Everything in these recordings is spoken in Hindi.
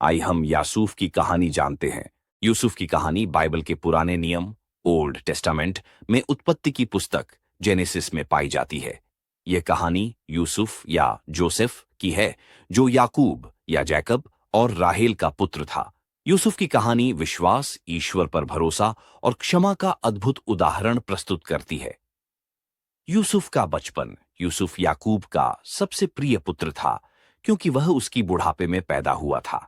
आई हम यासूफ की कहानी जानते हैं। यूसुफ की कहानी बाइबल के पुराने नियम ओल्ड टेस्टामेंट में उत्पत्ति की पुस्तक जेनेसिस में पाई जाती है। यह कहानी यूसुफ या जोसेफ की है, जो याकूब या जैकब और राहेल का पुत्र था। यूसुफ की कहानी विश्वास, ईश्वर पर भरोसा और क्षमा का अद्भुत उदाहरण प्रस्तुत करती है। यूसुफ का बचपन। यूसुफ याकूब का सबसे प्रिय पुत्र था, क्योंकि वह उसकी बुढ़ापे में पैदा हुआ था।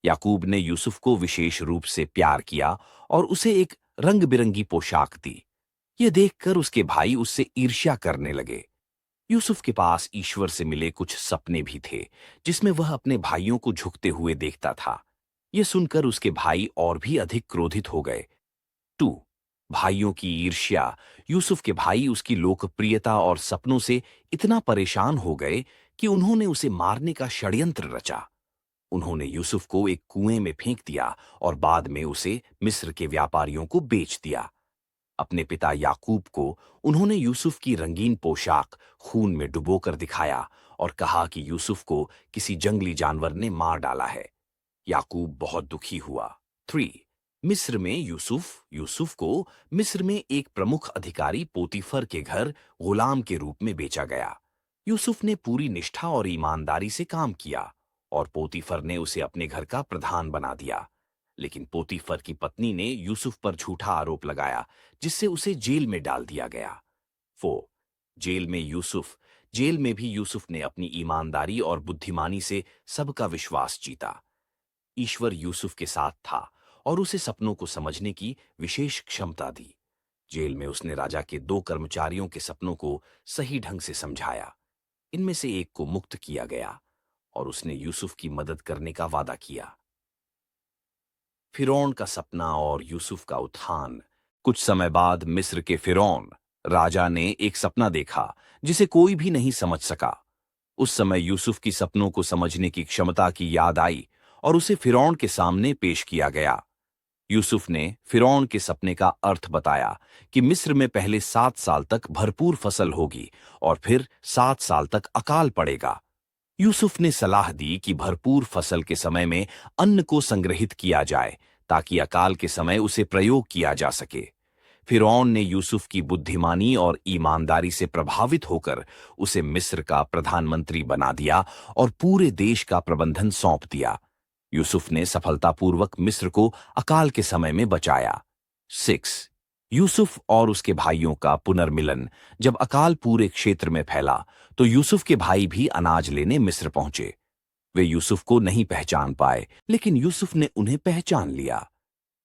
याकूब ने यूसुफ को विशेष रूप से प्यार किया और उसे एक रंग बिरंगी पोशाक दी। यह देखकर उसके भाई उससे ईर्ष्या करने लगे। यूसुफ के पास ईश्वर से मिले कुछ सपने भी थे, जिसमें वह अपने भाइयों को झुकते हुए देखता था। यह सुनकर उसके भाई और भी अधिक क्रोधित हो गए। 2 भाइयों की ईर्ष्या। यूसुफ के भाई उसकी लोकप्रियता और सपनों से इतना परेशान हो गए कि उन्होंने उसे मारने का षड्यंत्र रचा। उन्होंने यूसुफ को एक कुएं में फेंक दिया और बाद में उसे मिस्र के व्यापारियों को बेच दिया। अपने पिता याकूब को उन्होंने यूसुफ की रंगीन पोशाक खून में डुबोकर दिखाया और कहा कि यूसुफ को किसी जंगली जानवर ने मार डाला है। याकूब बहुत दुखी हुआ। 3 मिस्र में यूसुफ यूसुफ को मिस्र में एक प्रमुख अधिकारी पोतीफर के घर गुलाम के रूप में बेचा गया। यूसुफ ने पूरी निष्ठा और ईमानदारी से काम किया और पोतीफर ने उसे अपने घर का प्रधान बना दिया। लेकिन पोतीफर की पत्नी ने यूसुफ पर झूठा आरोप लगाया, जिससे उसे जेल में डाल दिया गया। 4 जेल में भी यूसुफ ने अपनी ईमानदारी और बुद्धिमानी से सबका विश्वास जीता। ईश्वर यूसुफ के साथ था और उसे सपनों को समझने की विशेष क्षमता दी। जेल में उसने राजा के 2 कर्मचारियों के सपनों को सही ढंग से समझाया। इनमें से एक को मुक्त किया गया और उसने यूसुफ की मदद करने का वादा किया। फिरौन का सपना और यूसुफ का उत्थान। कुछ समय बाद मिस्र के फिरौन राजा ने एक सपना देखा, जिसे कोई भी नहीं समझ सका। उस समय यूसुफ की सपनों को समझने की क्षमता की याद आई और उसे फिरौन के सामने पेश किया गया। यूसुफ ने फिरौन के सपने का अर्थ बताया कि मिस्र में पहले 7 साल तक भरपूर फसल होगी और फिर 7 साल तक अकाल पड़ेगा। यूसुफ ने सलाह दी कि भरपूर फसल के समय में अन्न को संग्रहित किया जाए, ताकि अकाल के समय उसे प्रयोग किया जा सके। फिरौन ने यूसुफ की बुद्धिमानी और ईमानदारी से प्रभावित होकर उसे मिस्र का प्रधानमंत्री बना दिया और पूरे देश का प्रबंधन सौंप दिया। यूसुफ ने सफलतापूर्वक मिस्र को अकाल के समय में बचाया। 6 यूसुफ और उसके भाइयों का पुनर्मिलन। जब अकाल पूरे क्षेत्र में फैला, तो यूसुफ के भाई भी अनाज लेने मिस्र पहुंचे। वे यूसुफ को नहीं पहचान पाए, लेकिन यूसुफ ने उन्हें पहचान लिया।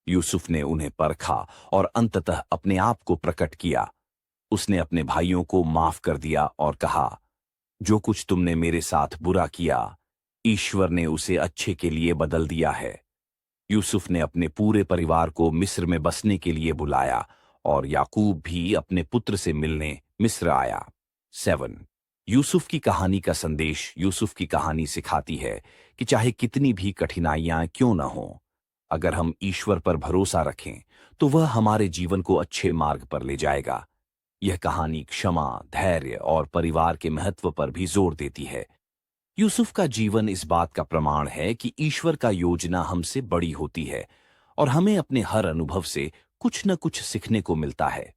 यूसुफ ने उन्हें परखा और अंततः अपने आप को प्रकट किया। उसने अपने भाइयों को माफ कर दिया और कहा, जो कुछ तुमने मेरे साथ बुरा किया, ईश्वर ने उसे अच्छे के लिए बदल दिया है। यूसुफ ने अपने पूरे परिवार को मिस्र में बसने के लिए बुलाया और याकूब भी अपने पुत्र से मिलने मिस्र आया। 7 यूसुफ की कहानी का संदेश। यूसुफ की कहानी सिखाती है कि चाहे कितनी भी कठिनाइयां क्यों न हों, अगर हम ईश्वर पर भरोसा रखें, तो वह हमारे जीवन को अच्छे मार्ग पर ले जाएगा। यह कहानी क्षमा, धैर्य और परिवार के महत्व पर भी जोर देती है। यूसुफ का जीवन इस बात का प्रमाण है कि ईश्वर का योजना हमसे बड़ी होती है और हमें अपने हर अनुभव से कुछ न कुछ सीखने को मिलता है।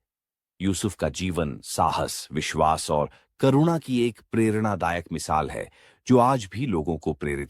यूसुफ का जीवन साहस, विश्वास और करुणा की एक प्रेरणादायक मिसाल है, जो आज भी लोगों को प्रेरित